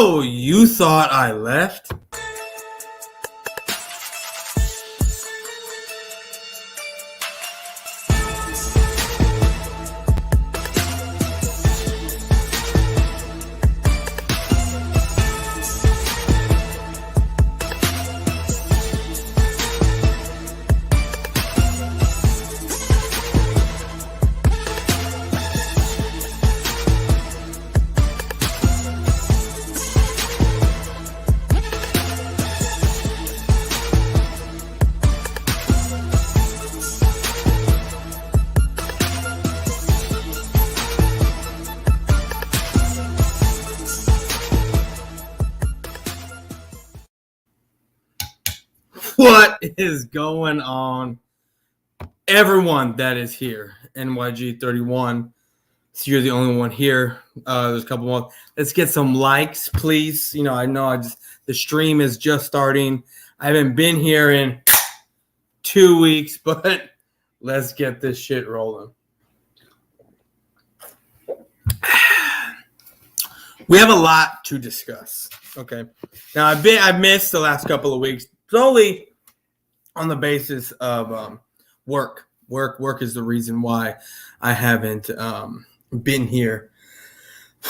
Oh, you thought I left? What is going on? Everyone that is here, NYG31. So you're the only one here. There's a couple more. Let's get some likes, please. I know the stream is just starting. I haven't been here in 2 weeks, but let's get this shit rolling. We have a lot to discuss. Okay. Now I've missed the last couple of weeks solely on the basis of work. Work is the reason why I haven't been here. A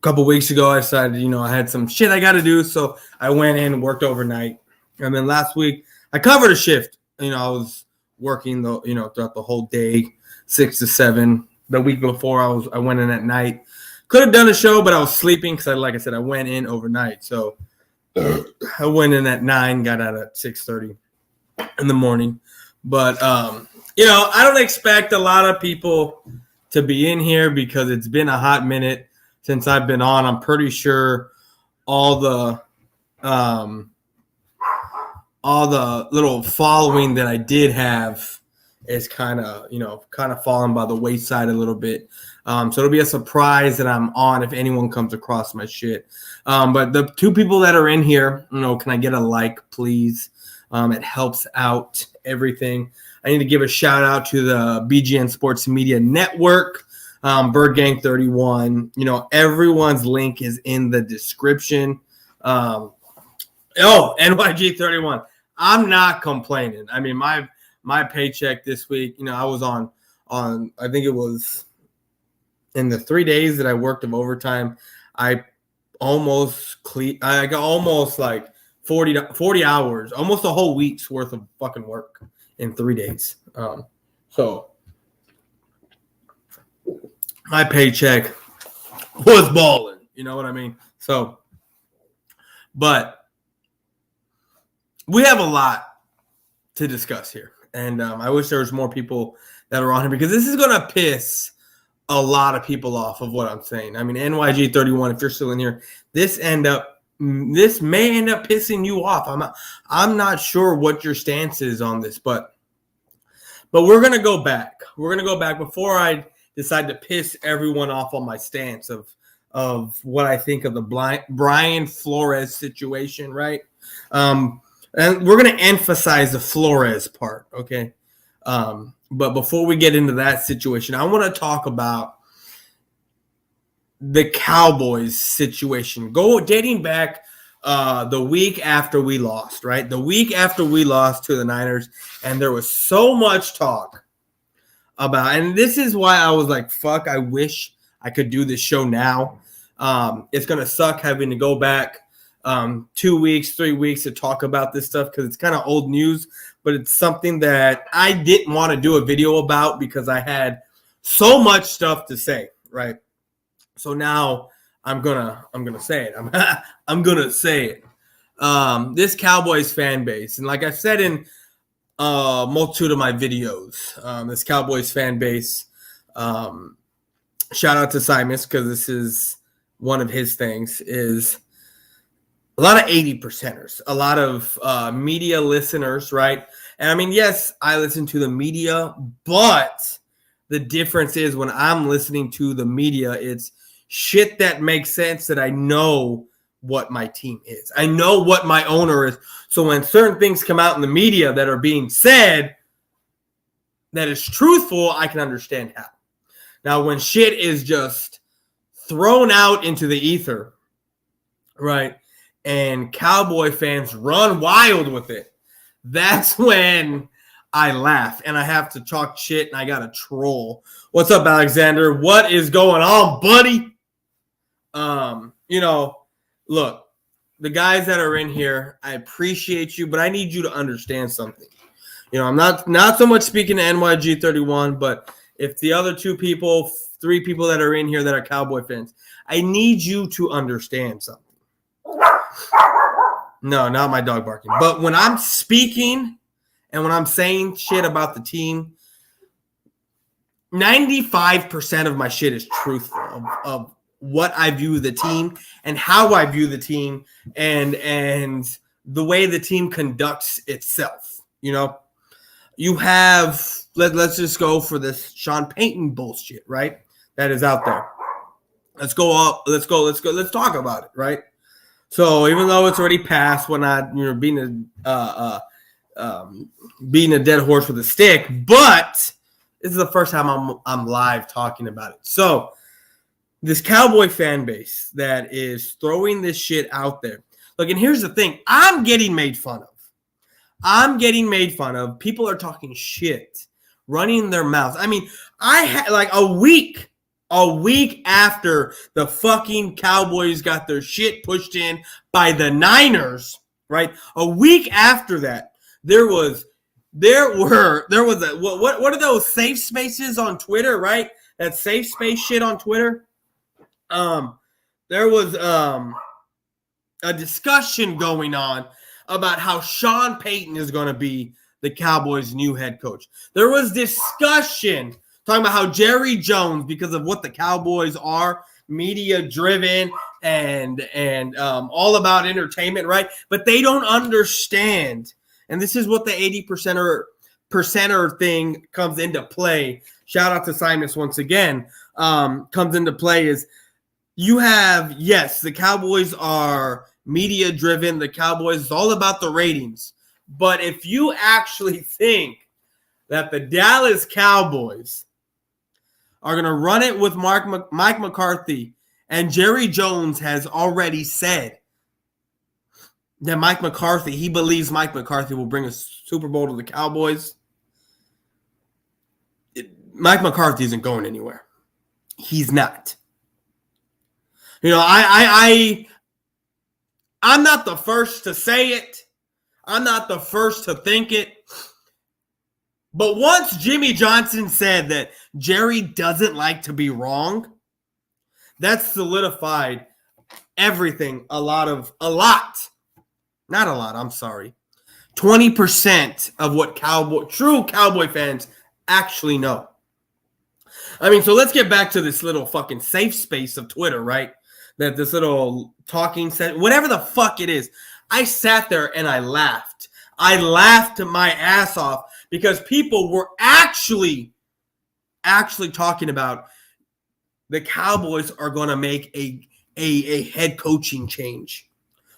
couple weeks ago, I decided, I had some shit I got to do, so I went in and worked overnight. And then last week, I covered a shift. I was working throughout the whole day, 6 to 7. The week before, I went in at night. Could have done a show, but I was sleeping because, like I said, I went in overnight. So I went in at 9, got out at 6:30 in the morning. But I don't expect a lot of people to be in here because it's been a hot minute since I've been on. I'm pretty sure all the little following that I did have is kind of fallen by the wayside a little bit. So it'll be a surprise that I'm on if anyone comes across my shit. But the two people that are in here, can I get a like, please? It helps out everything. I need to give a shout out to the BGN Sports Media Network, Bird Gang 31. Everyone's link is in the description. NYG 31. I'm not complaining. I mean, my paycheck this week, I was on I think it was in the 3 days that I worked of overtime, I got almost like 40 hours, almost a whole week's worth of fucking work in 3 days. So my paycheck was balling. You know what I mean? So, but we have a lot to discuss here. And I wish there was more people that are on here because this is going to piss a lot of people off of what I'm saying. I mean, NYG31, if you're still in here, this may end up pissing you off. I'm not sure what your stance is on this, but we're going to go back. We're going to go back before I decide to piss everyone off on my stance of what I think of the Brian Flores situation, right? And we're going to emphasize the Flores part, okay? But before we get into that situation, I want to talk about the Cowboys situation. Dating back the week after we lost, right? The week after we lost to the Niners, and there was so much talk about, and this is why I was like, fuck, I wish I could do this show now. It's going to suck having to go back 2 weeks, 3 weeks to talk about this stuff because it's kind of old news, but it's something that I didn't want to do a video about because I had so much stuff to say, right? So now I'm gonna say it. I'm gonna say it. This Cowboys fan base, and like I said in multitude of my videos, this Cowboys fan base. Shout out to Simus because this is one of his things. Is a lot of 80%ers, a lot of media listeners, right? And I mean, yes, I listen to the media, but the difference is when I'm listening to the media, it's shit that makes sense that I know what my team is. I know what my owner is. So when certain things come out in the media that are being said that is truthful, I can understand how. Now, when shit is just thrown out into the ether, right? And Cowboy fans run wild with it. That's when I laugh and I have to talk shit and I got to troll. What's up, Alexander? What is going on, buddy? Look, the guys that are in here, I appreciate you, but I need you to understand something. I'm not so much speaking to NYG31, but if the other 3 people that are in here that are Cowboy fans, I need you to understand something. No, not my dog barking. But when I'm speaking and when I'm saying shit about the team, 95% of my shit is truthful of what I view the team and how I view the team and the way the team conducts itself. You have let's just go for this Sean Payton bullshit, right? That is out there. Let's talk about it, right? So even though it's already passed, we're not beating a dead horse with a stick, but this is the first time I'm live talking about it. So this Cowboy fan base that is throwing this shit out there. Look, and here's the thing. I'm getting made fun of. People are talking shit, running their mouths. I mean, I had like a week after the fucking Cowboys got their shit pushed in by the Niners, right? A week after that, there was what are those safe spaces on Twitter, right? That safe space shit on Twitter. There was a discussion going on about how Sean Payton is going to be the Cowboys' new head coach. There was discussion talking about how Jerry Jones, because of what the Cowboys are, media-driven and all about entertainment, right? But they don't understand. And this is what the 80%er thing comes into play. Shout out to Simus once again. Comes into play is you have, yes, the Cowboys are media-driven. The Cowboys is all about the ratings. But if you actually think that the Dallas Cowboys are going to run it with Mike McCarthy, and Jerry Jones has already said that he believes Mike McCarthy will bring a Super Bowl to the Cowboys. Mike McCarthy isn't going anywhere. He's not. I'm not the first to say it. I'm not the first to think it. But once Jimmy Johnson said that Jerry doesn't like to be wrong, that solidified everything. 20% of what true Cowboy fans actually know. I mean, so let's get back to this little fucking safe space of Twitter, right? That this little talking set, whatever the fuck it is. I sat there and I laughed. I laughed my ass off because people were actually talking about the Cowboys are going to make a head coaching change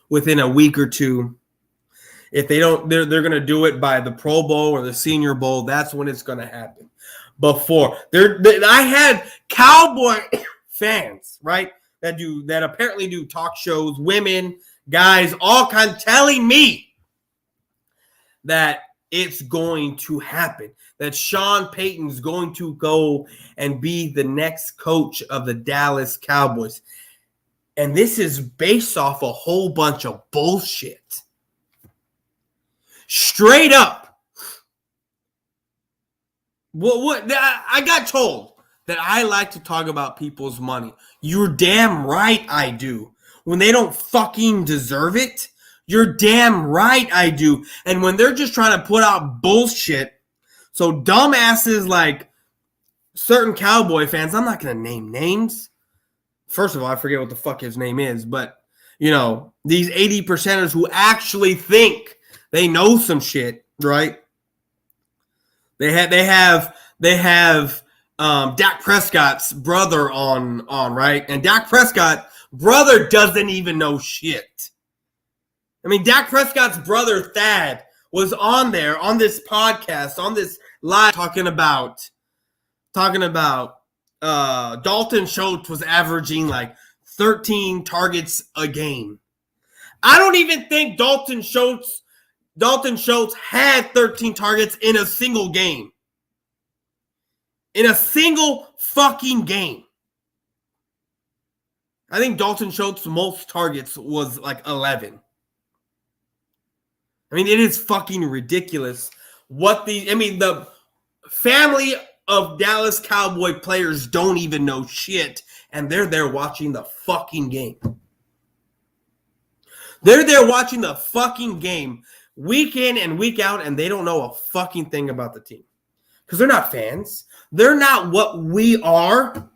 within a week or two. If they don't, they're going to do it by the Pro Bowl or the Senior Bowl. That's when it's going to happen. I had Cowboy fans, right, that apparently do talk shows, women, guys, all kinds, telling me that it's going to happen, that Sean Payton's going to go and be the next coach of the Dallas Cowboys. And this is based off a whole bunch of bullshit. Straight up. I got told that I like to talk about people's money. You're damn right I do. When they don't fucking deserve it, you're damn right I do. And when they're just trying to put out bullshit, so dumbasses like certain Cowboy fans, I'm not going to name names. First of all, I forget what the fuck his name is, but, these 80%ers who actually think they know some shit, right? They have Dak Prescott's brother on, right? And Dak Prescott brother doesn't even know shit. I mean, Dak Prescott's brother Thad was on there on this podcast, on this live, talking about Dalton Schultz was averaging like 13 targets a game. I don't even think Dalton Schultz had 13 targets in a single game. In a single fucking game. I think Dalton Schultz's most targets was like 11. I mean, it is fucking ridiculous the family of Dallas Cowboy players don't even know shit, and they're there watching the fucking game. They're there watching the fucking game week in and week out, and they don't know a fucking thing about the team. Because they're not fans. They're not what we are.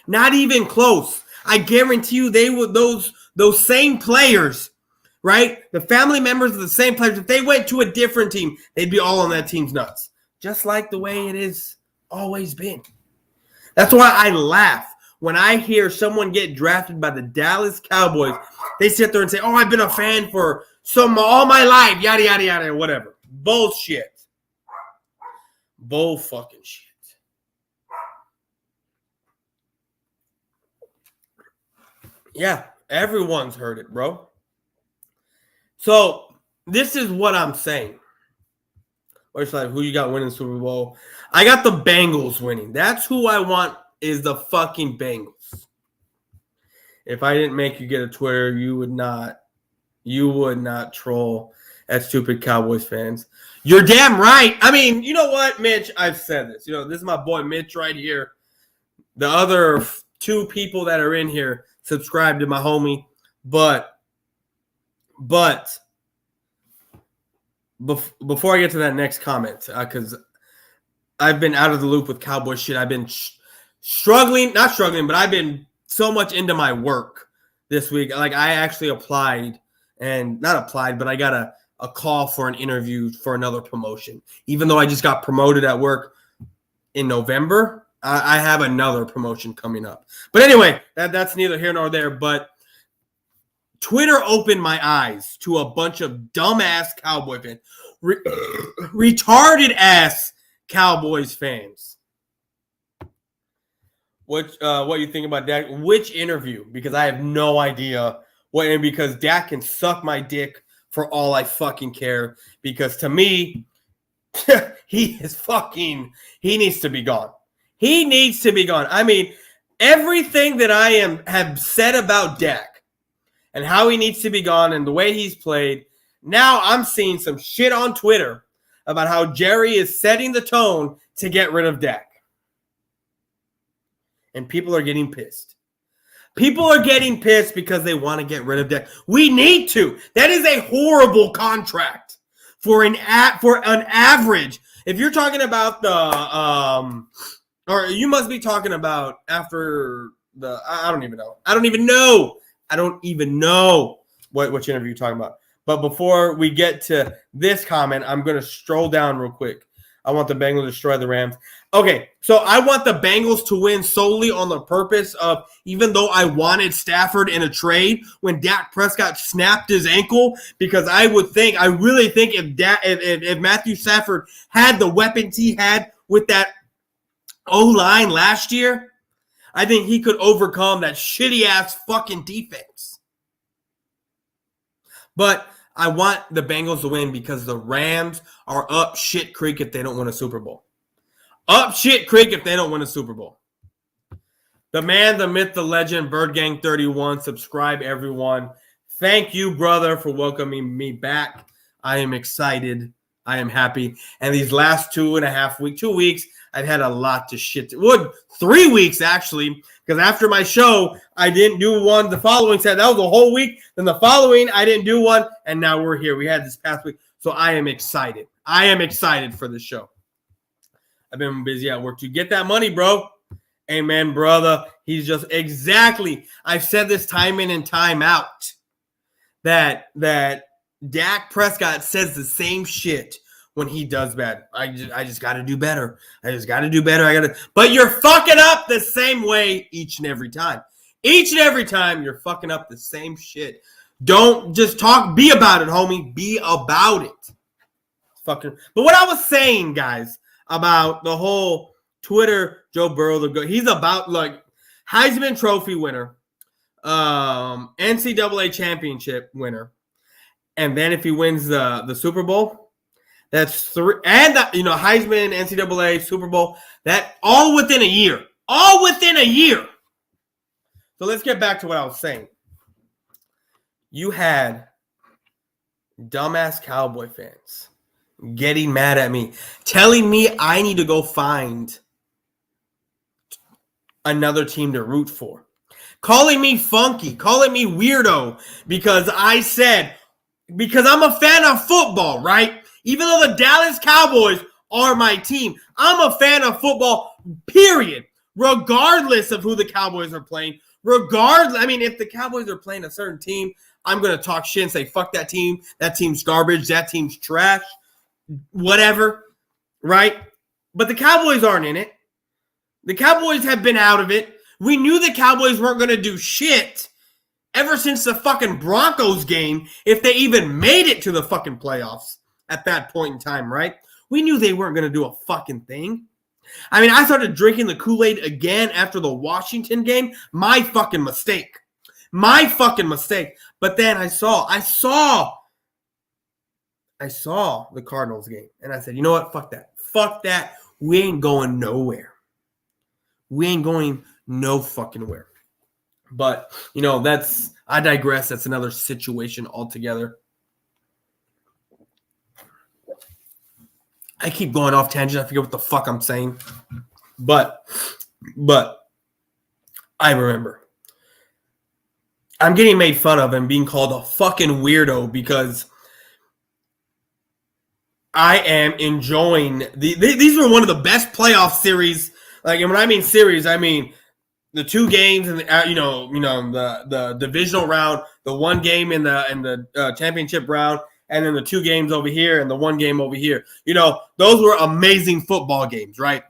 Not even close. I guarantee you they would those same players, right? The family members of the same players, if they went to a different team, they'd be all on that team's nuts. Just like the way it is always been. That's why I laugh when I hear someone get drafted by the Dallas Cowboys. They sit there and say, "Oh, I've been a fan for all my life, yada yada yada, whatever." Bullshit. Bull fucking shit. Yeah, everyone's heard it, bro. So this is what I'm saying. Boyz4Life, who you got winning the Super Bowl? I got the Bengals winning. That's who I want, is the fucking Bengals. If I didn't make you get a Twitter, you would not troll at stupid Cowboys fans. You're damn right. I mean, you know what, Mitch? I've said this. You know, this is my boy Mitch right here. The other two people that are in here subscribe to my homie. But before I get to that next comment, because I've been out of the loop with Cowboy shit. I've been not struggling, but I've been so much into my work this week. Like, I actually applied, and not applied, but I got a call for an interview for another promotion. Even though I just got promoted at work in November, I have another promotion coming up. But anyway, that's neither here nor there. But Twitter opened my eyes to a bunch of dumbass Cowboy fans, retarded ass Cowboys fans. What you think about Dak? Which interview? Because I have no idea what. And because Dak can suck my dick for all I fucking care. Because to me, he needs to be gone. He needs to be gone. I mean, everything that I have said about Dak and how he needs to be gone and the way he's played, now I'm seeing some shit on Twitter about how Jerry is setting the tone to get rid of Dak. And people are getting pissed. People are getting pissed because they want to get rid of Dak. We need to. That is a horrible contract for an average. If you're talking about the or you must be talking about after the I don't even know which interview you're talking about. But before we get to this comment, I'm going to stroll down real quick. I want the Bengals to destroy the Rams. Okay, so I want the Bengals to win solely on the purpose of, even though I wanted Stafford in a trade when Dak Prescott snapped his ankle, because I really think if Matthew Stafford had the weapons he had with that O-line last year, I think he could overcome that shitty-ass fucking defense. But I want the Bengals to win because the Rams are up shit creek if they don't win a Super Bowl. Up shit creek if they don't win a Super Bowl. The man, the myth, the legend, Bird Gang 31. Subscribe, everyone. Thank you, brother, for welcoming me back. I am excited. I am happy. And these last 2 weeks, I've had a lot to shit. 3 weeks, actually, because after my show, I didn't do one. The following set, that was a whole week. Then the following, I didn't do one. And now we're here. We had this past week. So I am excited. I am excited for the show. I've been busy at work to get that money, bro. Amen, brother. He's just exactly. I've said this time in and time out that Dak Prescott says the same shit when he does bad. I just got to do better. But you're fucking up the same way each and every time. Each and every time you're fucking up the same shit. Don't just talk. Be about it, homie. Be about it. Fucking. But what I was saying, guys, about the whole Twitter Joe Burrow, he's about like Heisman Trophy winner. NCAA championship winner, and then if he wins the Super Bowl, that's 3. And Heisman, NCAA, Super Bowl, that all within a year. All within a year. So let's get back to what I was saying. You had dumbass Cowboy fans getting mad at me, telling me I need to go find another team to root for, calling me funky, calling me weirdo because I'm a fan of football, right? Even though the Dallas Cowboys are my team, I'm a fan of football, period, regardless of who the Cowboys are playing. If the Cowboys are playing a certain team, I'm going to talk shit and say, fuck that team. That team's garbage. That team's trash. Whatever, right? But the Cowboys aren't in it. The Cowboys have been out of it. We knew the Cowboys weren't going to do shit ever since the fucking Broncos game, if they even made it to the fucking playoffs at that point in time, right? We knew they weren't going to do a fucking thing. I started drinking the Kool-Aid again after the Washington game. My fucking mistake. But then I saw the Cardinals game, and I said, you know what? Fuck that. We ain't going nowhere. We ain't going no fucking where. But, I digress. That's another situation altogether. I keep going off tangent. I forget what the fuck I'm saying. But I remember. I'm getting made fun of and being called a fucking weirdo because I am enjoying these were one of the best playoff series. Like, and when I mean series, I mean the 2 games in the divisional round, the 1 game in the championship round, and then the 2 games over here and the 1 game over here. Those were amazing football games, right?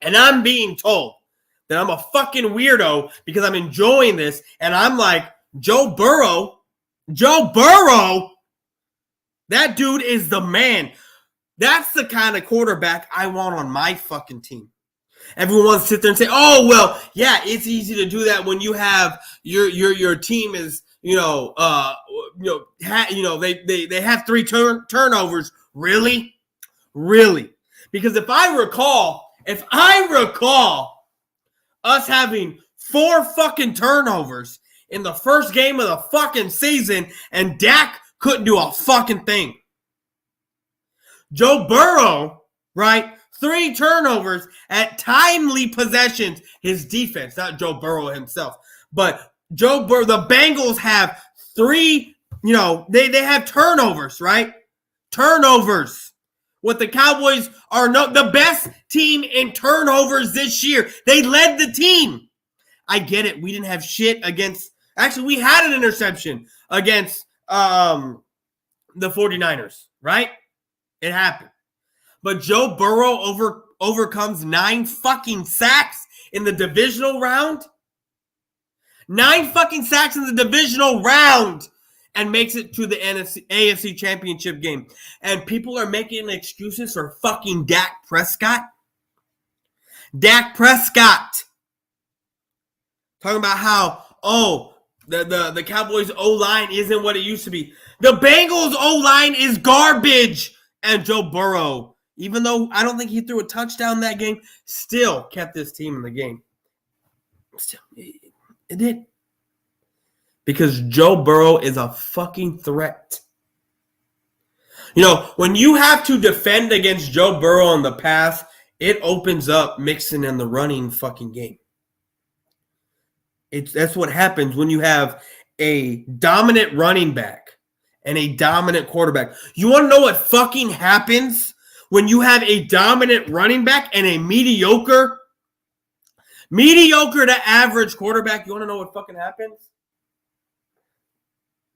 And I'm being told that I'm a fucking weirdo because I'm enjoying this, and I'm like, Joe Burrow, that dude is the man. That's the kind of quarterback I want on my fucking team. Everyone wants to sit there and say, "Oh, well, yeah, it's easy to do that when you have your team is, they have 3 turnovers." Really? Because if I recall us having 4 fucking turnovers in the first game of the fucking season, and Dak couldn't do a fucking thing. Joe Burrow, right? 3 turnovers at timely possessions. His defense, not Joe Burrow himself. But Joe Burrow, the Bengals have 3, they have turnovers, right? Turnovers. What the Cowboys are the best team in turnovers this year. They led the team. I get it. We didn't have shit against. Actually, we had an interception against the 49ers, right? It happened. But Joe Burrow overcomes 9 fucking sacks in the divisional round. 9 fucking sacks in the divisional round and makes it to the AFC championship game. And people are making excuses for fucking Dak Prescott. Talking about how, the Cowboys O-line isn't what it used to be. The Bengals O-line is garbage. And Joe Burrow, even though I don't think he threw a touchdown that game, still kept this team in the game. Still, it did. Because Joe Burrow is a fucking threat. When you have to defend against Joe Burrow in the pass, it opens up Mixon in the running fucking game. That's what happens when you have a dominant running back and a dominant quarterback. You want to know what fucking happens when you have a dominant running back and a mediocre to average quarterback? You want to know what fucking happens?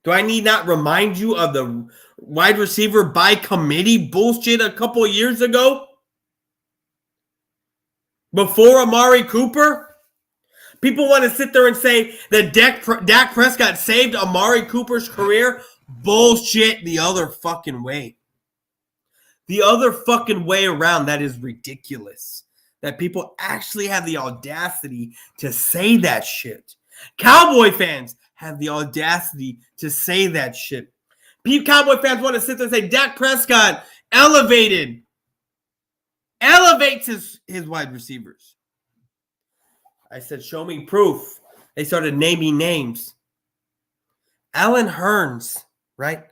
Do I need not remind you of the wide receiver by committee bullshit a couple of years ago? Before Amari Cooper? People want to sit there and say that Dak Prescott saved Amari Cooper's career. Bullshit the other fucking way. The other fucking way around. That is ridiculous. That people actually have the audacity to say that shit. Cowboy fans have the audacity to say that shit. Cowboy fans want to sit there and say Dak Prescott elevates his wide receivers. I said, show me proof. They started naming names. Allen Hurns, right,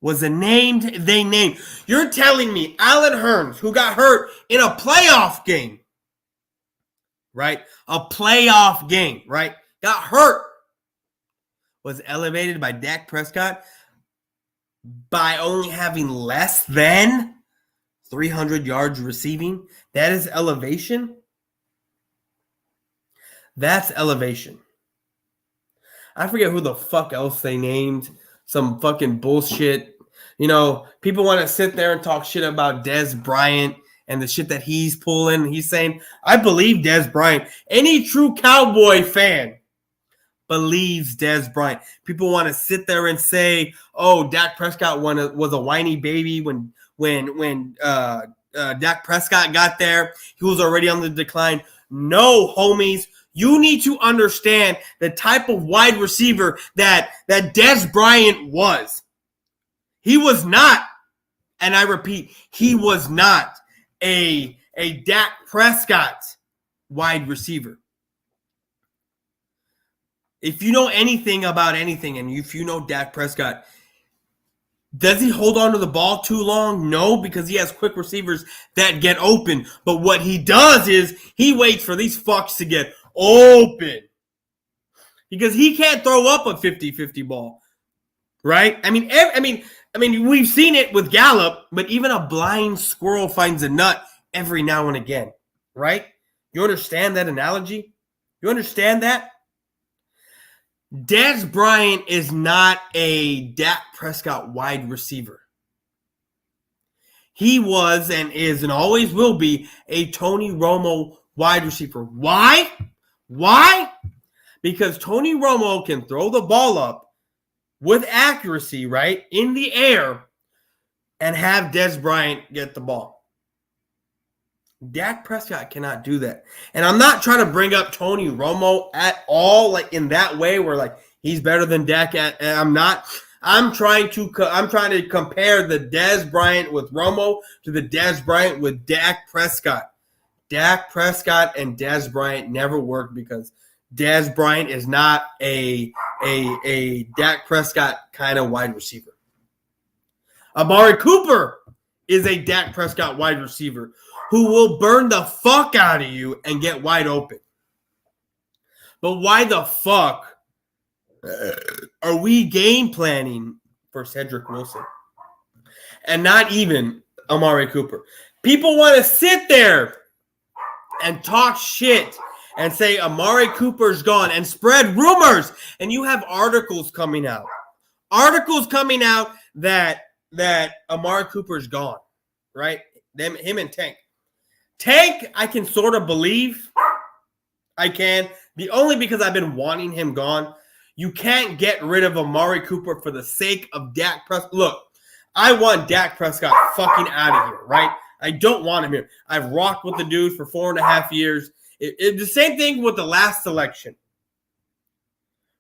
was a name they named. You're telling me Allen Hurns, who got hurt in a playoff game, right? A playoff game, right? Got hurt. Was elevated by Dak Prescott by only having less than 300 yards receiving. That is elevation. That's elevation. I forget who the fuck else they named. Some fucking bullshit. You know, people want to sit there and talk shit about Dez Bryant and the shit that he's pulling. He's saying, I believe Dez Bryant. Any true Cowboy fan believes Dez Bryant. People want to sit there and say, oh, Dak Prescott was a whiny baby when Dak Prescott got there. He was already on the decline. No, homies. You need to understand the type of wide receiver that Dez Bryant was. He was not, and I repeat, he was not a Dak Prescott wide receiver. If you know anything about anything, and if you know Dak Prescott, does he hold on to the ball too long? No, because he has quick receivers that get open. But what he does is he waits for these fucks to get open. Because he can't throw up a 50-50 ball. Right? I mean, we've seen it with Gallup, but even a blind squirrel finds a nut every now and again. Right? You understand that analogy? You understand that? Dez Bryant is not a Dak Prescott wide receiver. He was and is and always will be a Tony Romo wide receiver. Why? Why? Because Tony Romo can throw the ball up with accuracy, right, in the air and have Dez Bryant get the ball. Dak Prescott cannot do that. And I'm not trying to bring up Tony Romo at all, like in that way where like he's better than Dak. I'm not. I'm trying to compare the Dez Bryant with Romo to the Dez Bryant with Dak Prescott. Dak Prescott and Dez Bryant never worked because Dez Bryant is not a Dak Prescott kind of wide receiver. Amari Cooper is a Dak Prescott wide receiver who will burn the fuck out of you and get wide open. But why the fuck are we game planning for Cedric Wilson and not even Amari Cooper? People want to sit there and talk shit and say Amari Cooper's gone and spread rumors. And you have articles coming out. Articles coming out that Amari Cooper's gone, right? Him and Tank. Tank, I can sort of believe. I can. Only because I've been wanting him gone. You can't get rid of Amari Cooper for the sake of Dak Prescott. Look, I want Dak Prescott fucking out of here, right? I don't want him here. I've rocked with the dude for 4.5 years. The same thing with the last election,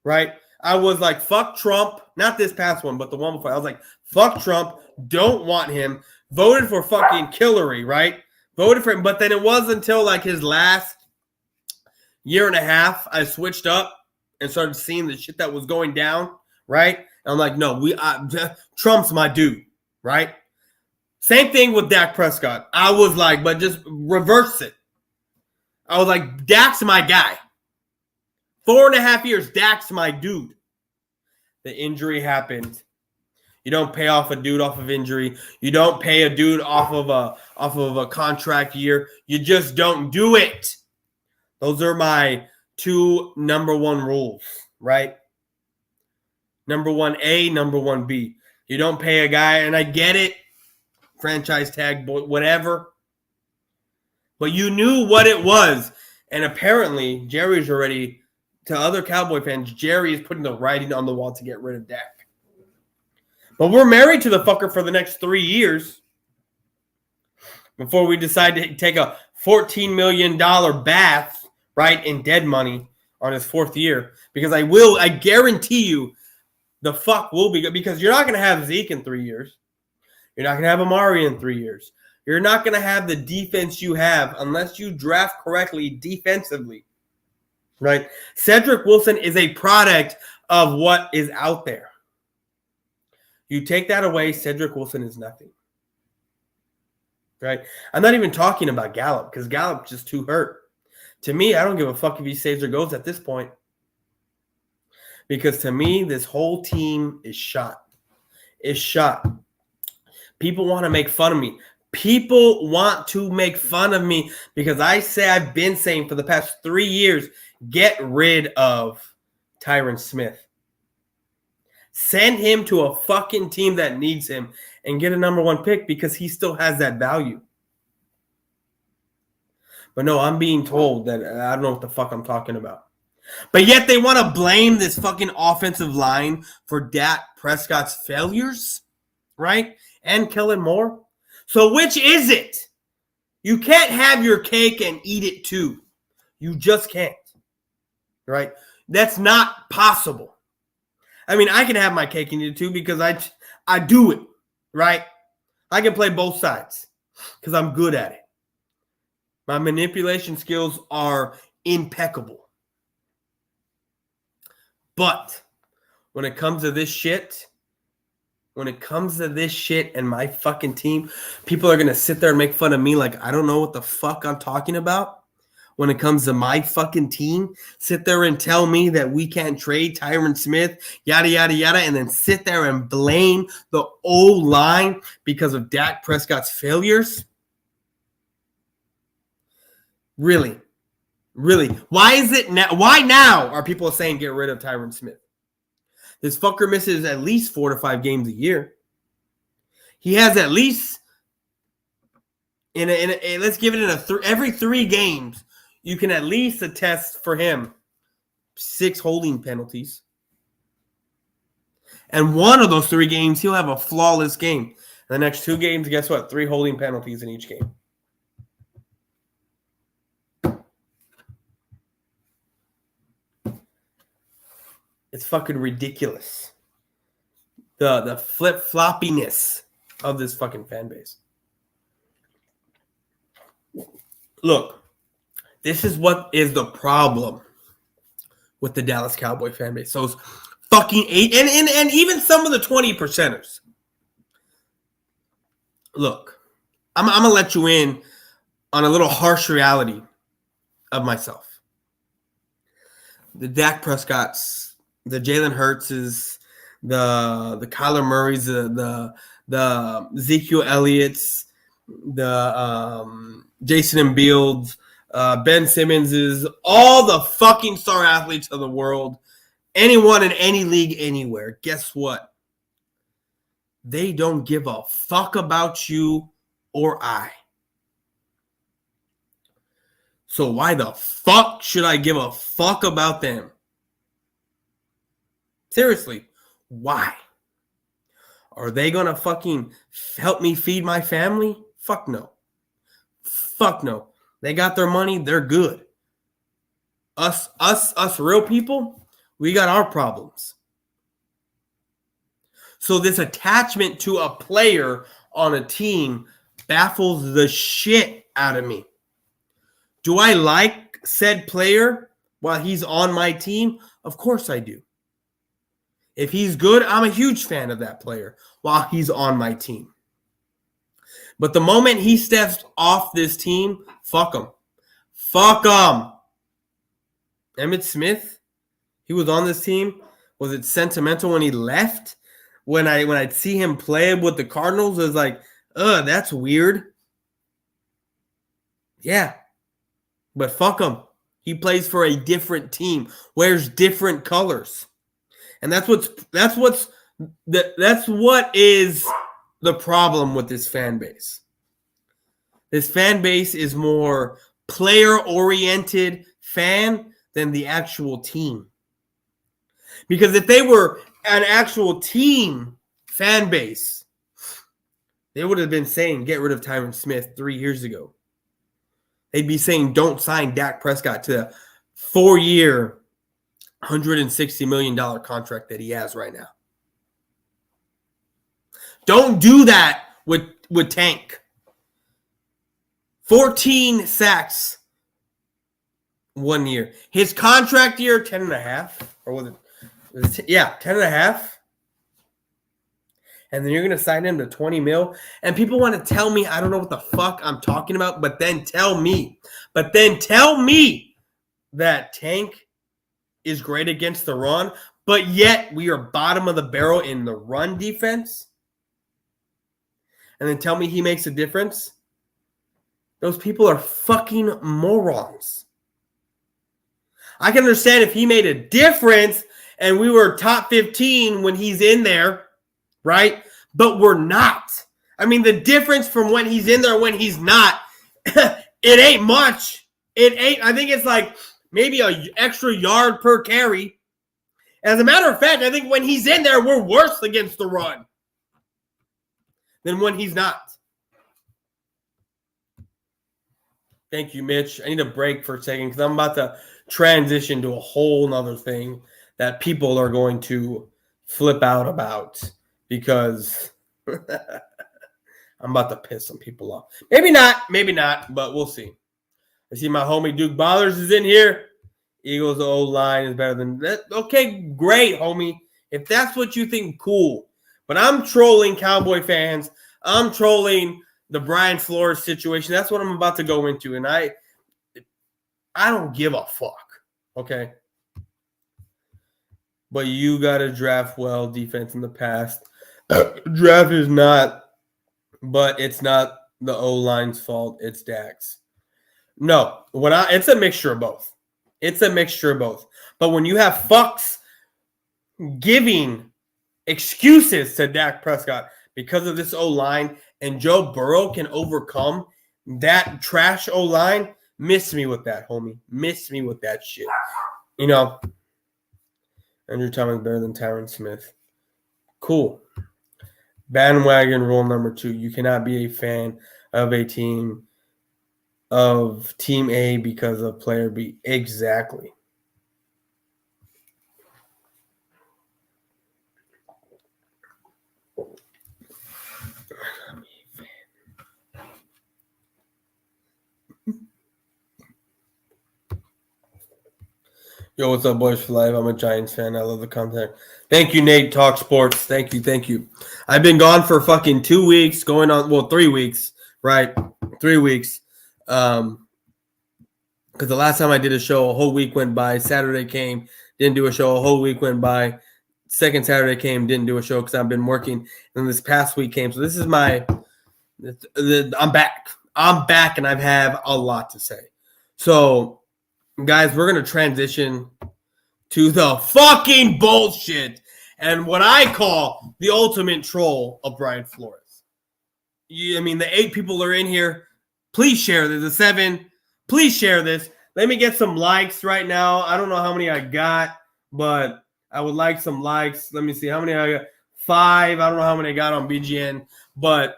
right? I was like, fuck Trump. Not this past one, but the one before. I was like, fuck Trump. Don't want him. Voted for fucking Hillary, right? Voted for him. But then it wasn't until like his last year and a half, I switched up and started seeing the shit that was going down, right? And I'm like, no, Trump's my dude, right? Same thing with Dak Prescott. I was like, but just reverse it. I was like, Dak's my guy. 4.5 years, Dak's my dude. The injury happened. You don't pay off a dude off of injury. You don't pay a dude off of a contract year. You just don't do it. Those are my 2 number 1 rules, right? Number 1A, number 1B. You don't pay a guy, and I get it. Franchise tag, whatever. But you knew what it was. And apparently, Jerry's already, to other Cowboy fans, Jerry is putting the writing on the wall to get rid of Dak. But we're married to the fucker for the next 3 years before we decide to take a $14 million bath, right, in dead money on his 4th year, because I guarantee you the fuck will be good, because you're not going to have Zeke in 3 years. You're not going to have Amari in 3 years. You're not going to have the defense you have unless you draft correctly defensively, right? Cedric Wilson is a product of what is out there. You take that away, Cedric Wilson is nothing, right? I'm not even talking about Gallup, because Gallup's just too hurt. To me, I don't give a fuck if he saves or goes at this point, because to me, this whole team is shot. It's shot. People want to make fun of me. People want to make fun of me because I've been saying for the past 3 years, get rid of Tyron Smith. Send him to a fucking team that needs him and get a number 1 pick, because he still has that value. But no, I'm being told that I don't know what the fuck I'm talking about. But yet they want to blame this fucking offensive line for Dak Prescott's failures, right? And Kellen Moore. So which is it? You can't have your cake and eat it too. You just can't, right? That's not possible. I mean, I can have my cake and eat it too, because I do it, right? I can play both sides because I'm good at it. My manipulation skills are impeccable. But when it comes to this shit, and my fucking team, people are going to sit there and make fun of me like I don't know what the fuck I'm talking about. When it comes to my fucking team, sit there and tell me that we can't trade Tyron Smith, yada, yada, yada, and then sit there and blame the O-line because of Dak Prescott's failures. Really? Why is it now? Why now are people saying get rid of Tyron Smith? This fucker misses at least 4 to 5 games a year. He has at least let's give it every 3 games, you can at least attest for him 6 holding penalties. And one of those 3 games, he'll have a flawless game. The next 2 games, guess what? 3 holding penalties in each game. It's fucking ridiculous. The flip-floppiness of this fucking fan base. Look, this is what is the problem with the Dallas Cowboy fan base. So it's fucking 8 and even some of the 20%ers. Look, I'm going to let you in on a little harsh reality of myself. The Dak Prescott's, the Jalen Hurts's, the Kyler Murray's, the Ezekiel Elliott's, the Jason Embiid's, Ben Simmons's, all the fucking star athletes of the world, anyone in any league anywhere, guess what? They don't give a fuck about you or I. So why the fuck should I give a fuck about them? Seriously, why? Are they going to fucking help me feed my family? Fuck no. Fuck no. They got their money, they're good. Us real people, we got our problems. So this attachment to a player on a team baffles the shit out of me. Do I like said player while he's on my team? Of course I do. If he's good, I'm a huge fan of that player while he's on my team. But the moment he steps off this team, fuck him. Fuck him. Emmitt Smith, he was on this team. Was it sentimental when he left? When I'd see him play with the Cardinals, it was like, that's weird. Yeah. But fuck him. He plays for a different team, wears different colors. And that's what is the problem with this fan base. This fan base is more player-oriented fan than the actual team. Because if they were an actual team fan base, they would have been saying get rid of Tyron Smith 3 years ago. They'd be saying don't sign Dak Prescott to a 4-year, $160 million contract that he has right now. Don't do that with Tank. 14 sacks 1 year. His contract year, 10.5. Or was it? Yeah, 10.5. And then you're going to sign him to 20 mil. And people want to tell me, I don't know what the fuck I'm talking about, but then tell me that Tank is great against the run, but yet we are bottom of the barrel in the run defense. And then tell me he makes a difference. Those people are fucking morons. I can understand if he made a difference and we were top 15 when he's in there, right? But we're not. I mean, the difference from when he's in there and when he's not, it ain't much. It ain't. I think it's like maybe an extra yard per carry. As a matter of fact, I think when he's in there, we're worse against the run than when he's not. Thank you, Mitch. I need a break for a second because I'm about to transition to a whole nother thing that people are going to flip out about because I'm about to piss some people off. Maybe not, but we'll see. I see my homie Duke Ballers is in here. Eagles O-line is better than that. Okay, great, homie. If that's what you think, cool. But I'm trolling Cowboy fans. I'm trolling the Brian Flores situation. That's what I'm about to go into. And I don't give a fuck. Okay? But you got to draft well defense in the past. Draft is not, but it's not the O-line's fault. It's Dak's. No. It's a mixture of both. It's a mixture of both. But when you have fucks giving excuses to Dak Prescott because of this O-line and Joe Burrow can overcome that trash O-line, miss me with that, homie. Miss me with that shit. You know, Andrew Thomas better than Tyron Smith. Cool. Bandwagon rule number 2. You cannot be a fan of a team of Team A because of player B. Exactly. Yo, what's up, Boyz4Life? I'm a Giants fan. I love the content. Thank you, Nate. Talk Sports. Thank you. I've been gone for fucking 2 weeks, 3 weeks, right? 3 weeks. Because the last time I did a show, a whole week went by. Saturday came, didn't do a show. A whole week went by. Second Saturday came, didn't do a show because I've been working. And this past week came. So this is I'm back. I'm back, and I have a lot to say. So, guys, we're going to transition to the fucking bullshit and what I call the ultimate troll of Brian Flores. The 8 people are in here. Please share this. The 7, please share this. Let me get some likes right now. I don't know how many I got, but I would like some likes. Let me see how many I got. 5. I don't know how many I got on BGN, but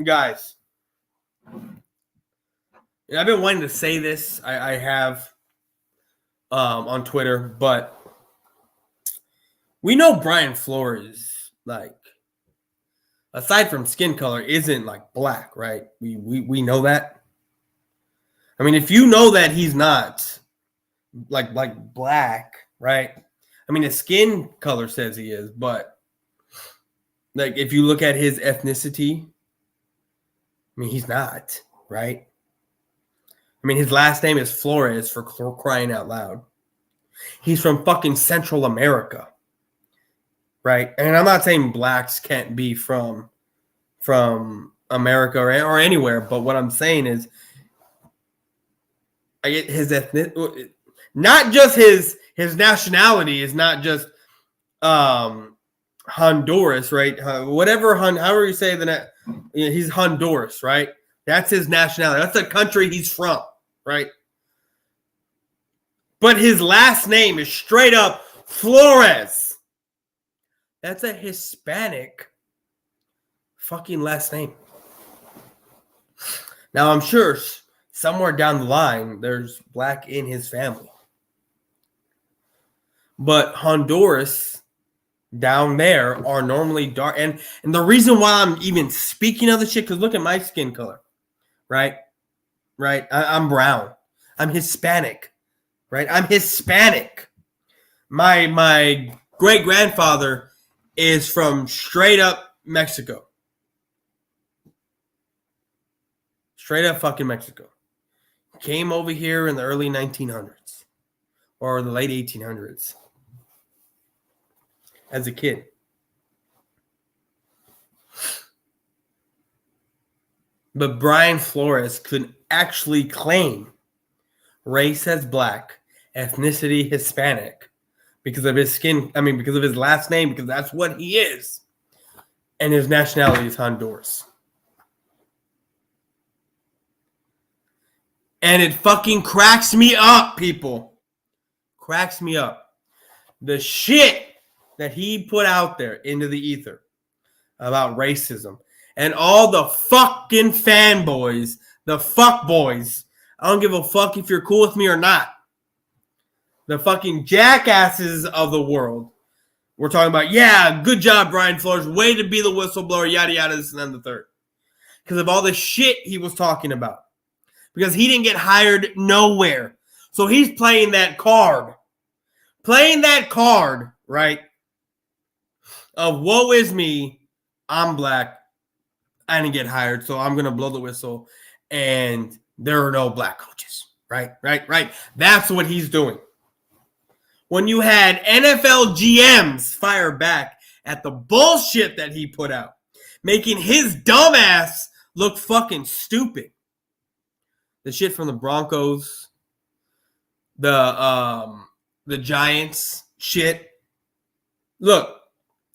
guys, I've been wanting to say this. I have on Twitter, but we know Brian Flores, like, aside from skin color, isn't like black, right? We know that. I mean, if you know that he's not like black, right? I mean, his skin color says he is, but like if you look at his ethnicity, I mean, he's not, right? I mean, his last name is Flores, for crying out loud. He's from fucking Central America, right? And I'm not saying blacks can't be from America or anywhere, but what I'm saying is, I get his ethnic, not just his nationality is not just Honduras, right? However you say that, he's Honduras, right? That's his nationality. That's the country he's from, right? But his last name is straight up Flores. That's a Hispanic fucking last name. Now, I'm sure somewhere down the line, there's black in his family. But Honduras down there are normally dark. And the reason why I'm even speaking of the shit, because look at my skin color, right? Right? I'm brown. I'm Hispanic, right? I'm Hispanic. My great-grandfather is from straight up Mexico. Straight up fucking Mexico. Came over here in the early 1900s or the late 1800s as a kid. But Brian Flores could actually claim race as black, ethnicity Hispanic, because of his skin, because of his last name, because that's what he is. And his nationality is Honduras. And it fucking cracks me up, people. Cracks me up. The shit that he put out there into the ether about racism. And all the fucking fanboys, the fuckboys. I don't give a fuck if you're cool with me or not. The fucking jackasses of the world. We're talking about, yeah, good job, Brian Flores. Way to be the whistleblower, yada, yada, this and then the third. Because of all the shit he was talking about. Because he didn't get hired nowhere. So he's playing that card. Playing that card, right? Of woe is me. I'm black. I didn't get hired, so I'm going to blow the whistle. And there are no black coaches. Right. That's what he's doing. When you had NFL GMs fire back at the bullshit that he put out, making his dumbass look fucking stupid. The shit from the Broncos, the Giants shit. Look,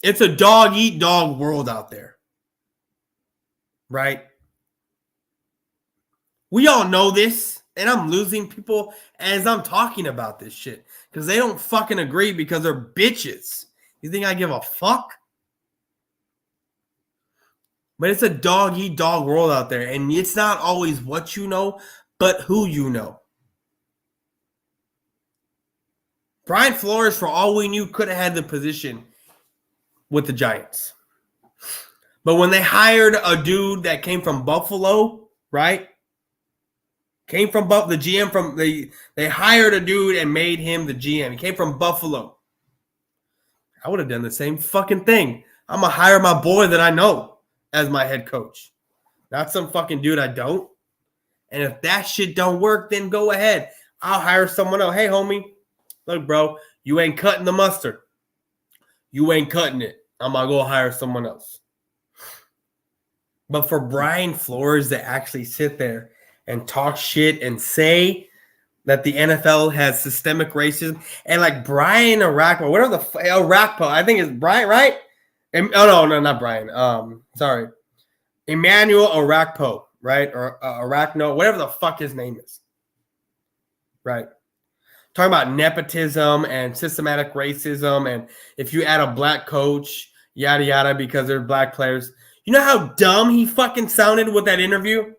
it's a dog-eat-dog world out there. Right? We all know this, and I'm losing people as I'm talking about this shit because they don't fucking agree because they're bitches. You think I give a fuck? But it's a dog-eat-dog world out there, and it's not always what you know, but who you know. Brian Flores, for all we knew, could have had the position with the Giants. But when they hired a dude that came from Buffalo, right? Came from the GM from they hired a dude and made him the GM. He came from Buffalo. I would have done the same fucking thing. I'm going to hire my boy that I know as my head coach. Not some fucking dude I don't. And if that shit don't work, then go ahead. I'll hire someone else. Hey, homie, look, bro, you ain't cutting the mustard. You ain't cutting it. I'm going to go hire someone else. But for Brian Flores to actually sit there and talk shit and say that the NFL has systemic racism, and like Brian Arakpo, whatever the Arakpo, I think it's Brian, right? No, not Brian. Sorry, Emmanuel Arakpo, right? Or Arachno, whatever the fuck his name is, right? Talking about nepotism and systematic racism, and if you add a black coach, yada yada, because they're black players. You know how dumb he fucking sounded with that interview?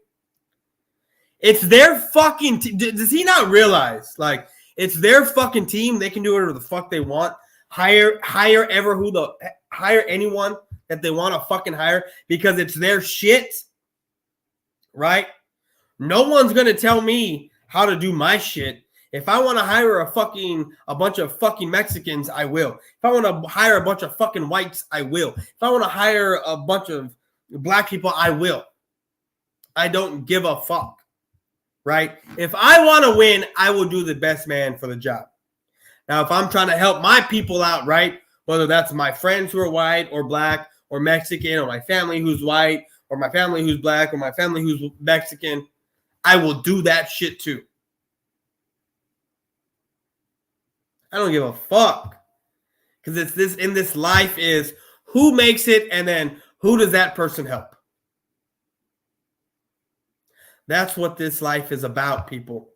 It's their fucking does he not realize? Like, it's their fucking team. They can do whatever the fuck they want. Hire anyone that they want to fucking hire because it's their shit. Right? No one's gonna tell me how to do my shit. If I want to hire a bunch of fucking Mexicans, I will. If I want to hire a bunch of fucking whites, I will. If I want to hire a bunch of black people, I will. I don't give a fuck. Right? If I want to win, I will do the best man for the job. Now, if I'm trying to help my people out, right? Whether that's my friends who are white or black or Mexican, or my family who's white, or my family who's black, or my family who's Mexican, I will do that shit too. I don't give a fuck. Because it's this in this life is who makes it and then who does that person help? That's what this life is about, people.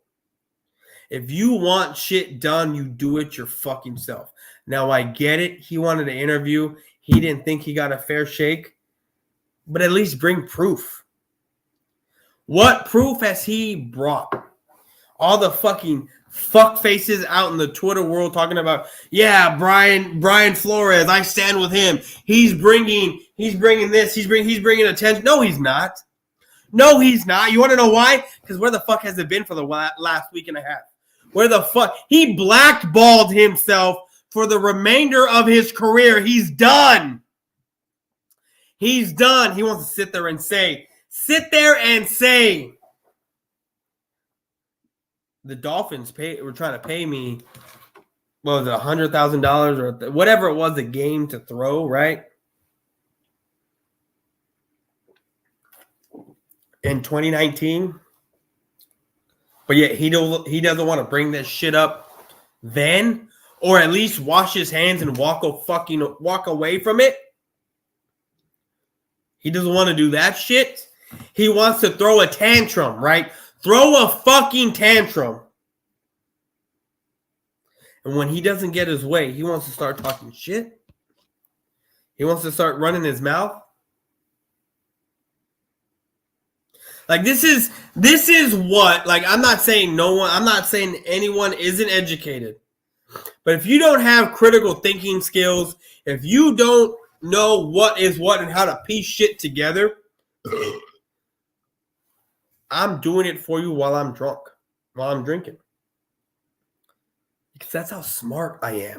If you want shit done, you do it your fucking self. Now, I get it. He wanted to interview. He didn't think he got a fair shake. But at least bring proof. What proof has he brought? All the fucking fuck faces out in the Twitter world talking about, yeah, Brian Flores, I stand with him. He's bringing this. He's bringing attention. No, he's not. No, he's not. You want to know why? Because where the fuck has it been for the last week and a half? Where the fuck? He blackballed himself for the remainder of his career. He's done. He's done. He wants to sit there and say, the Dolphins were trying to pay me, what was it, $100,000 or whatever it was a game to throw, right? In 2019. But yet he doesn't want to bring this shit up then, or at least wash his hands and walk away from it. He doesn't want to do that shit. He wants to throw a tantrum, right? Throw a fucking tantrum. And when he doesn't get his way, he wants to start talking shit. He wants to start running his mouth. Like this is what, like, I'm not saying anyone isn't educated. But if you don't have critical thinking skills, if you don't know what is what and how to piece shit together, I'm doing it for you while I'm drunk, while I'm drinking. Because that's how smart I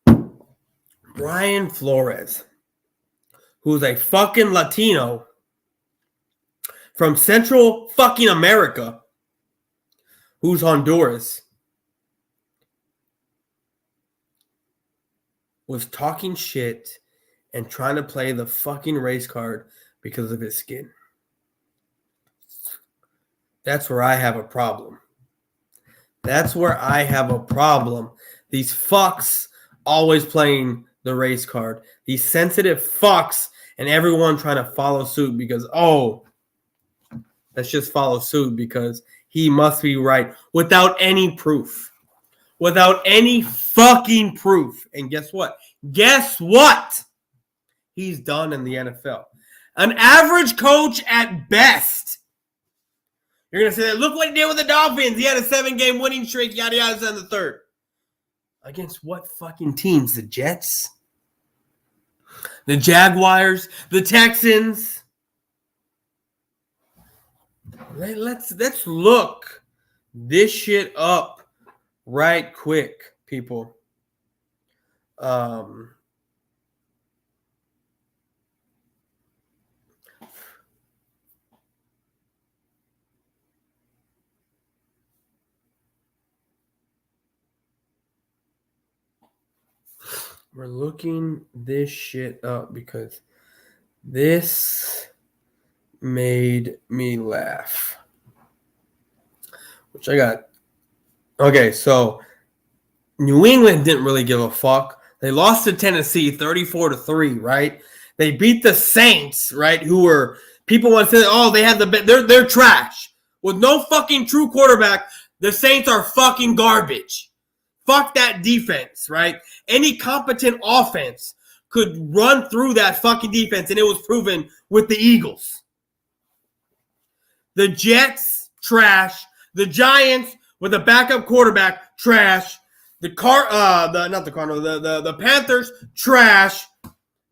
am. Brian Flores, who's a fucking Latino from Central fucking America, who's Honduras, was talking shit and trying to play the fucking race card because of his skin. That's where I have a problem. These fucks always playing the race card. These sensitive fucks and everyone trying to follow suit because, let's just follow suit because he must be right without any proof. Without any fucking proof. And guess what? He's done in the NFL. An average coach at best. You're going to say that, look what he did with the Dolphins. He had a 7-game winning streak, yada, yada, in the third. Against what fucking teams? The Jets? The Jaguars? The Texans? Let's look this shit up right quick, people. We're looking this shit up because this made me laugh. Which I got. Okay, so New England didn't really give a fuck. They lost to Tennessee 34-3, right? They beat the Saints, right? Who were, people want to say, they had they're trash. With no fucking true quarterback, the Saints are fucking garbage. Fuck that defense, right? Any competent offense could run through that fucking defense, and it was proven with the Eagles. The Jets, trash. The Giants with a backup quarterback, trash. The Panthers, trash.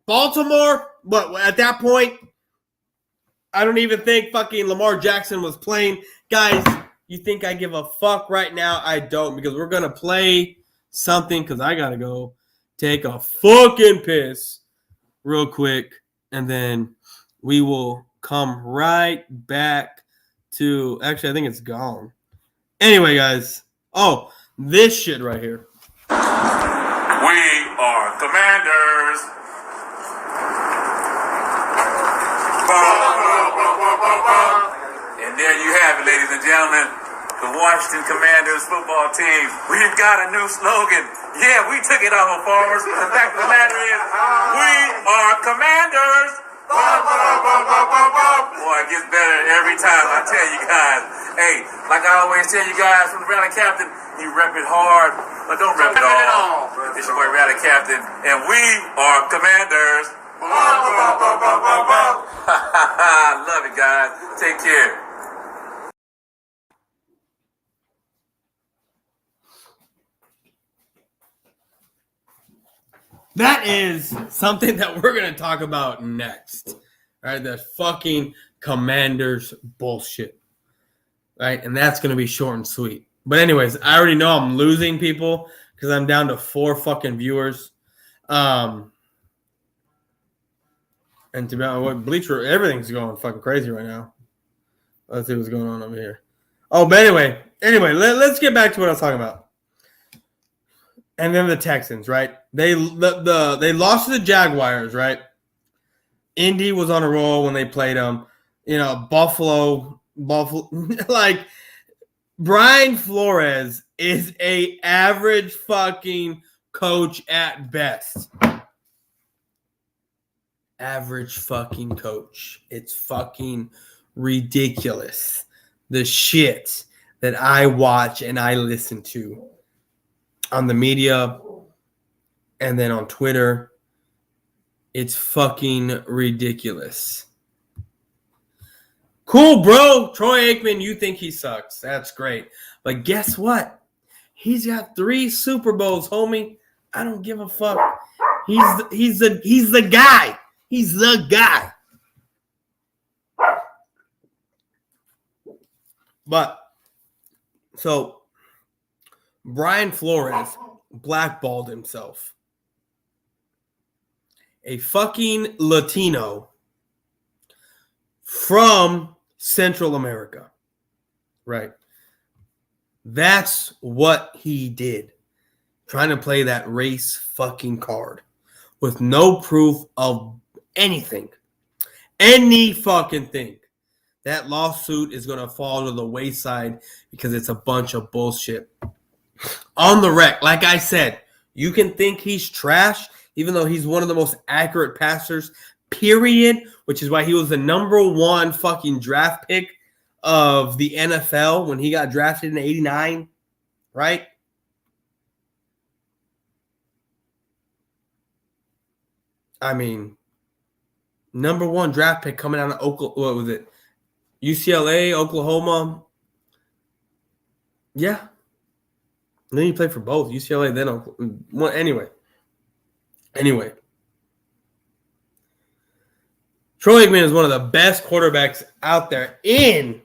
Baltimore, but at that point, I don't even think fucking Lamar Jackson was playing. Guys, you think I give a fuck right now? I don't, because we're going to play something because I got to go take a fucking piss real quick, and then we will come right back to, actually, I think it's gone. Anyway, guys. This shit right here. We are Commanders. And there you have it, ladies and gentlemen. The Washington Commanders football team. We've got a new slogan. Yeah, we took it off of Farmers. The fact of the matter is, we are Commanders. Boy, it gets better every time, I tell you guys. Hey, like I always tell you guys from the Rally Captain, you rep it hard, but don't rep it all. It's your boy Rally Captain, and we are Commanders. Love it, guys. Take care. That is something that we're going to talk about next. Right? The fucking Commanders bullshit. Right? And that's going to be short and sweet. But anyways, I already know I'm losing people because I'm down to 4 fucking viewers. And to be honest, what Bleacher, everything's going fucking crazy right now. Let's see what's going on over here. Oh, but anyway, let's get back to what I was talking about. And then the Texans, right? They lost to the Jaguars, right? Indy was on a roll when they played them. Buffalo, like Brian Flores is a average fucking coach at best. Average fucking coach. It's fucking ridiculous. The shit that I watch and I listen to on the media and then on Twitter, it's fucking ridiculous. Cool, bro. Troy Aikman, you think he sucks. That's great. But guess what? He's got 3 Super Bowls, homie. I don't give a fuck. He's the guy. He's the guy. But so Brian Flores blackballed himself. A fucking Latino from Central America. Right. That's what he did. Trying to play that race fucking card with no proof of anything. Any fucking thing. That lawsuit is going to fall to the wayside because it's a bunch of bullshit. On the rec, like I said, you can think he's trash, even though he's one of the most accurate passers, period, which is why he was the number 1 fucking draft pick of the NFL when he got drafted in 89, right? I mean, number 1 draft pick coming out of Oklahoma. What was it? UCLA, Oklahoma. Yeah. And then he played for both UCLA, then Oklahoma. Well, anyway. Troy Aikman is one of the best quarterbacks out there and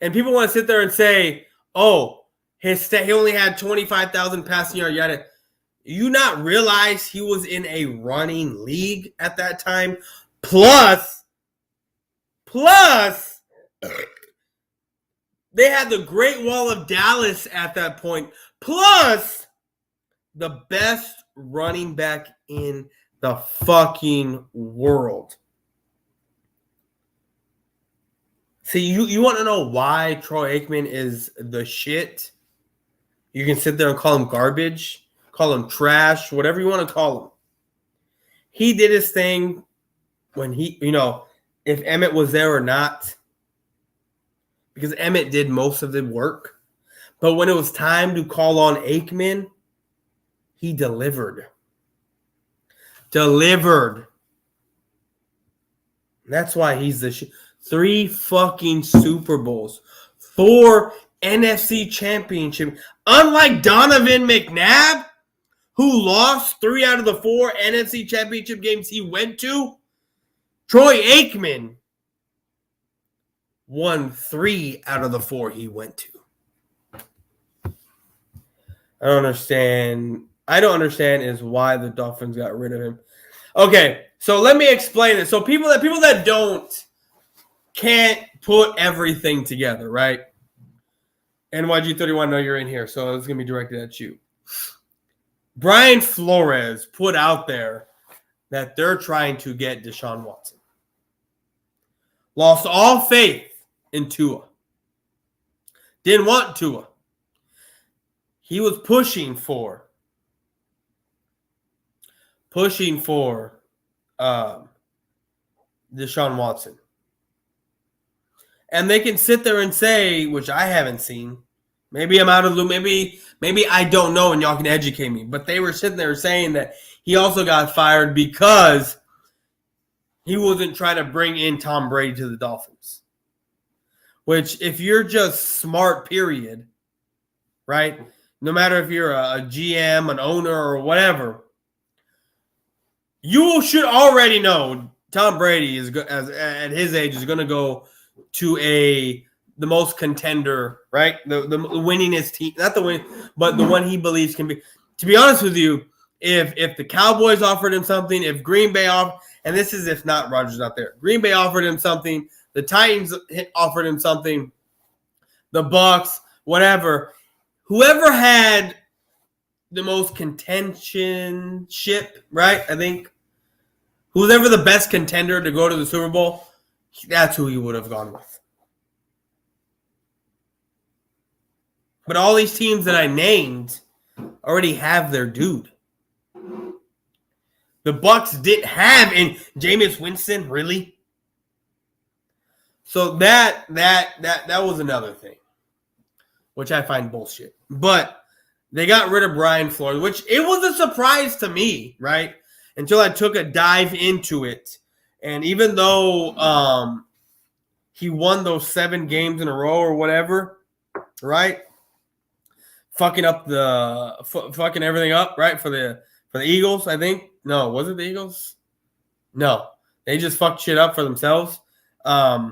people want to sit there and say, oh, he only had 25,000 passing yards. Yada. You not realize he was in a running league at that time? Plus, they had the Great Wall of Dallas at that point. Plus, the best running back in the fucking world. See, you want to know why Troy Aikman is the shit? You can sit there and call him garbage, call him trash, whatever you want to call him. He did his thing when he, if Emmett was there or not, because Emmett did most of the work. But when it was time to call on Aikman, he delivered. That's why he's the shit. 3 fucking Super Bowls. 4 NFC championship. Unlike Donovan McNabb, who lost 3 out of the 4 NFC championship games he went to, Troy Aikman won 3 out of the 4 he went to. I don't understand is why the Dolphins got rid of him. Okay, so let me explain it. So people that can't put everything together, right? NYG31, know you're in here, so it's going to be directed at you. Brian Flores put out there that they're trying to get Deshaun Watson. Lost all faith in Tua. Didn't want Tua. He was pushing for Deshaun Watson. And they can sit there and say, which I haven't seen, maybe I'm out of the loop, maybe I don't know and y'all can educate me, but they were sitting there saying that he also got fired because he wasn't trying to bring in Tom Brady to the Dolphins. Which, if you're just smart, period, right? No matter if you're a GM, an owner, or whatever, You should already know Tom Brady is at his age is going to go to the most contender, right? The winningest team, not the win, but the one he believes can be. To be honest with you, if the Cowboys offered him something, if Green Bay offered, and this is if not Rodgers not there, Green Bay offered him something, the Titans offered him something, the Bucks, whatever, whoever had the most contentionship, right? I think who's ever the best contender to go to the Super Bowl, that's who he would have gone with. But all these teams that I named already have their dude. The Bucks didn't have in Jameis Winston, really. So that was another thing, which I find bullshit. But they got rid of Brian Flores, which it was a surprise to me, right? Until I took a dive into it. And even though he won those 7 games in a row or whatever, right? Fucking everything up, right? For the Eagles, I think. No, was it the Eagles? No. They just fucked shit up for themselves. I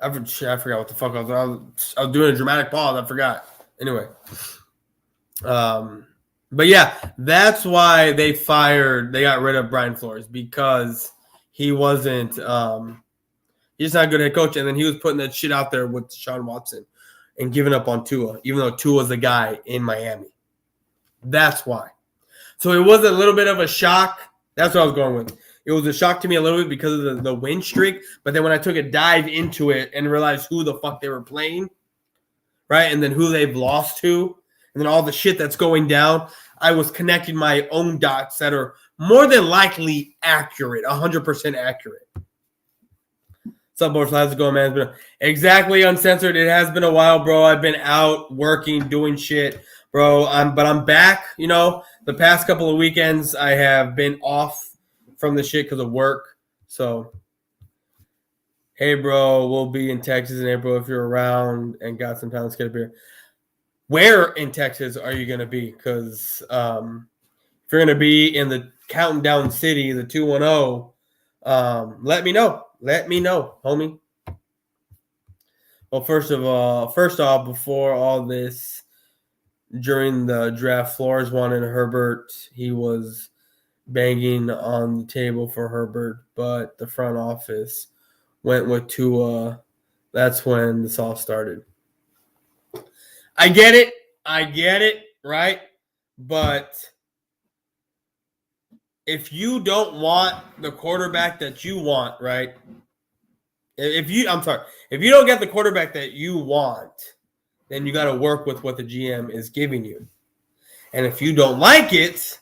forgot what the fuck I was doing a dramatic pause. I forgot. Anyway. But yeah, that's why they got rid of Brian Flores, because he wasn't he's not a good head coach, and then he was putting that shit out there with Deshaun Watson and giving up on Tua, even though Tua's the guy in Miami. That's why. So it was a little bit of a shock. That's what I was going with. It was a shock to me a little bit because of the win streak. But then when I took a dive into it and realized who the fuck they were playing, right, and then who they've lost to, and then all the shit that's going down, I was connecting my own dots that are more than likely accurate, 100% accurate. What's up, Boyz4Life? How's it going, man? It's been exactly uncensored. It has been a while, bro. I've been out working, doing shit, bro. But I'm back. You know, the past couple of weekends I have been off from the shit because of work. So, hey, bro, we'll be in Texas in April if you're around and got some time. Let's get a beer. Where in Texas are you going to be? Because if you're going to be in the counting down city, the 210, let me know. Let me know, homie. Well, first off, before all this, during the draft, Flores wanted Herbert. He was banging on the table for Herbert, but the front office went with Tua. That's when this all started. I get it, right? But if you don't want the quarterback that you want, right? If you don't get the quarterback that you want, then you got to work with what the GM is giving you. And if you don't like it,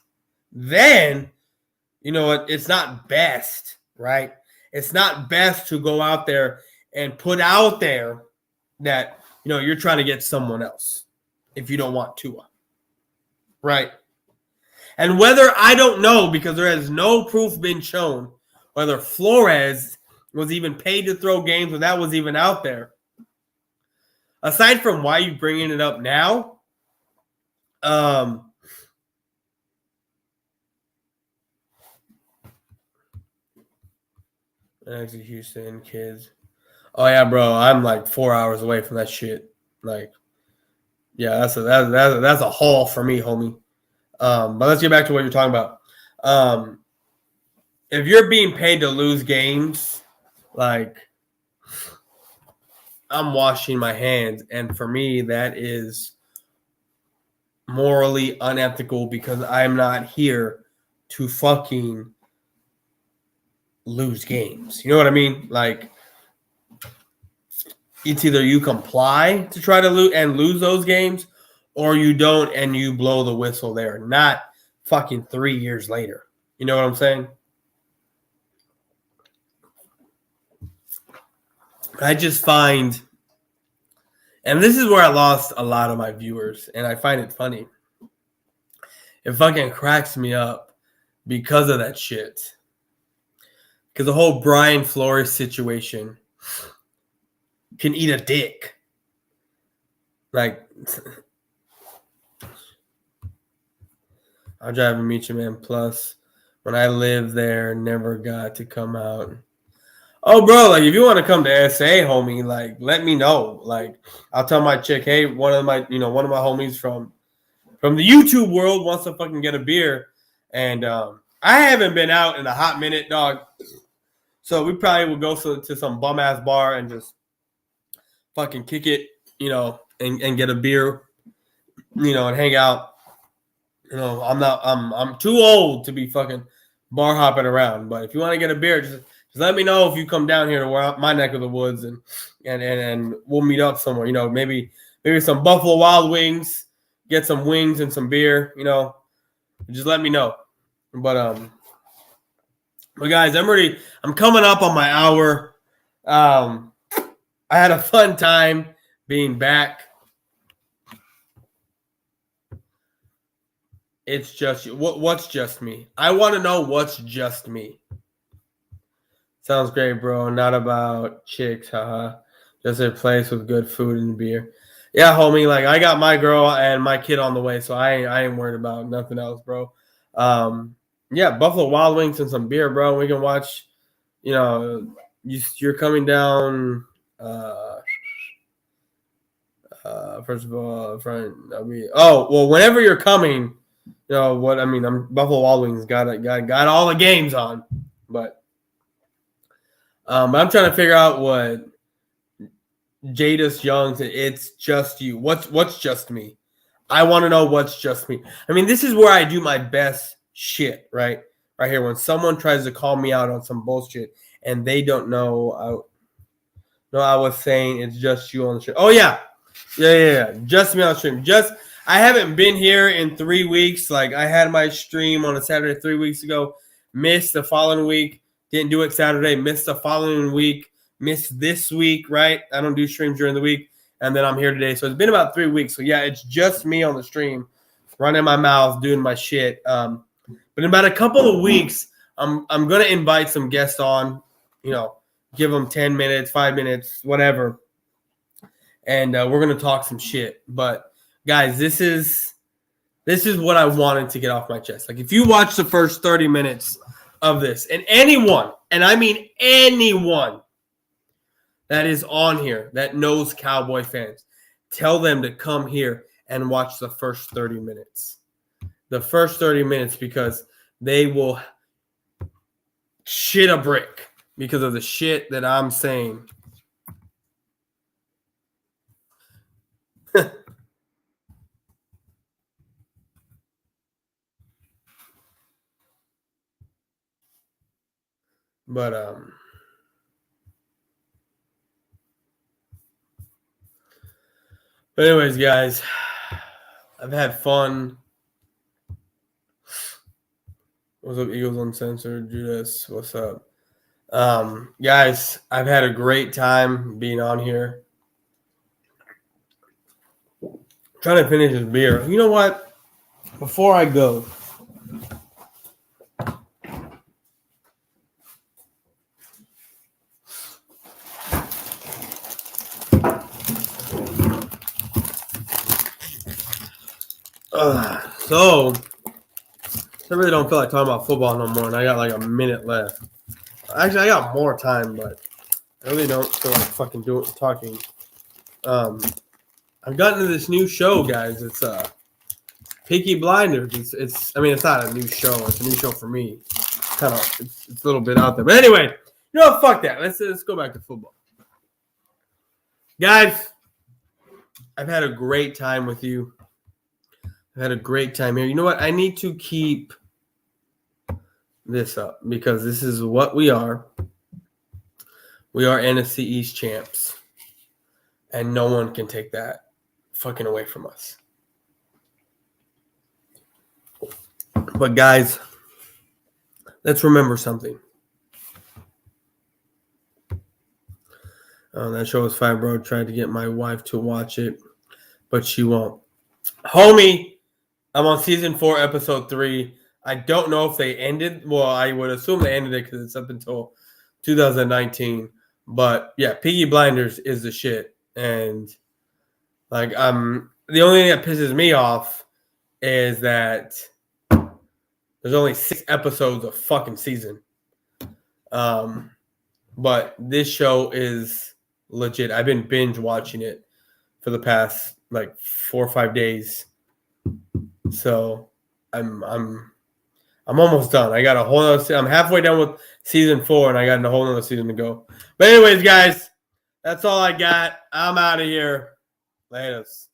then you know what? It's not best, right? It's not best to go out there and put out there that, you know, you're trying to get someone else if you don't want Tua, right? And whether, I don't know, because there has no proof been shown whether Flores was even paid to throw games when that was even out there. Aside from why you bringing it up now, actually, Houston kids. Oh yeah, bro, I'm like 4 hours away from that shit. Like, yeah, that's a haul for me, homie. But let's get back to what you're talking about. If you're being paid to lose games, like, I'm washing my hands, and for me, that is morally unethical because I'm not here to fucking lose games. You know what I mean? Like, it's either you comply to try to lose those games, or you don't and you blow the whistle there. Not fucking 3 years later. You know what I'm saying? I just find, and this is where I lost a lot of my viewers, and I find it funny. It fucking cracks me up because of that shit. Because the whole Brian Flores situation can eat a dick. Like, I'll drive and meet you, man. Plus, when I lived there, never got to come out. Oh, bro, like, if you want to come to SA, homie, like, let me know. Like, I'll tell my chick, hey, one of my homies from the YouTube world wants to fucking get a beer. And I haven't been out in a hot minute, dog. So we probably will go to some bum-ass bar and just fucking kick it, and get a beer, and hang out. I'm too old to be fucking bar hopping around. But if you want to get a beer, just let me know if you come down here to my neck of the woods, and we'll meet up somewhere. Maybe some Buffalo Wild Wings, get some wings and some beer. Just let me know. But guys, I'm coming up on my hour. I had a fun time being back. It's just what's just me. I want to know what's just me. Sounds great, bro. Not about chicks, haha. Just a place with good food and beer. Yeah, homie. Like, I got my girl and my kid on the way, so I ain't worried about nothing else, bro. Yeah, Buffalo Wild Wings and some beer, bro. We can watch. You're coming down. First of all, whenever you're coming, I'm Buffalo Wild Wings got all the games on, but I'm trying to figure out what Jadis Young said. It's just you. What's just me? I want to know what's just me. I mean, this is where I do my best shit, right here. When someone tries to call me out on some bullshit and they don't know, I was saying it's just you on the stream. Oh yeah. Just me on the stream. I haven't been here in 3 weeks. Like, I had my stream on a Saturday 3 weeks ago, missed the following week, didn't do it Saturday, missed the following week, missed this week, right? I don't do streams during the week, and then I'm here today. So it's been about 3 weeks. So yeah, it's just me on the stream, running my mouth, doing my shit. But in about a couple of weeks, I'm gonna invite some guests on, give them 10 minutes, 5 minutes, whatever. And we're going to talk some shit. But, guys, this is what I wanted to get off my chest. Like, if you watch the first 30 minutes of this, and anyone, and I mean anyone that is on here that knows Cowboy fans, tell them to come here and watch the first 30 minutes. The first 30 minutes, because they will shit a brick because of the shit that I'm saying. But anyways, guys, I've had fun. What's up, Eagles Uncensored? Judas, what's up? Guys, I've had a great time being on here. Trying to finish this beer. You know what? Before I go, so I really don't feel like talking about football no more, and I got like a minute left. Actually, I got more time, but I really don't feel like fucking talking. I've gotten into this new show, guys. It's Peaky Blinders. It's not a new show. It's a new show for me. It's a little bit out there. But anyway, fuck that. Let's go back to football. Guys, I've had a great time with you. I've had a great time here. You know what? I need to keep this up because this is what we are. We are NFC East champs. And no one can take that fucking away from us. But guys, let's remember something. That show was fire, bro. Tried to get my wife to watch it, but she won't. Homie, I'm on season 4, episode 3. I don't know if they ended. Well, I would assume they ended it because it's up until 2019. But yeah, Peaky Blinders is the shit. And Like, the only thing that pisses me off is that there's only 6 episodes of fucking season. But this show is legit. I've been binge watching it for the past like 4 or 5 days. So I'm almost done. I got a whole other. I'm halfway done with season 4, and I got a whole other season to go. But anyways, guys, that's all I got. I'm out of here. Laters.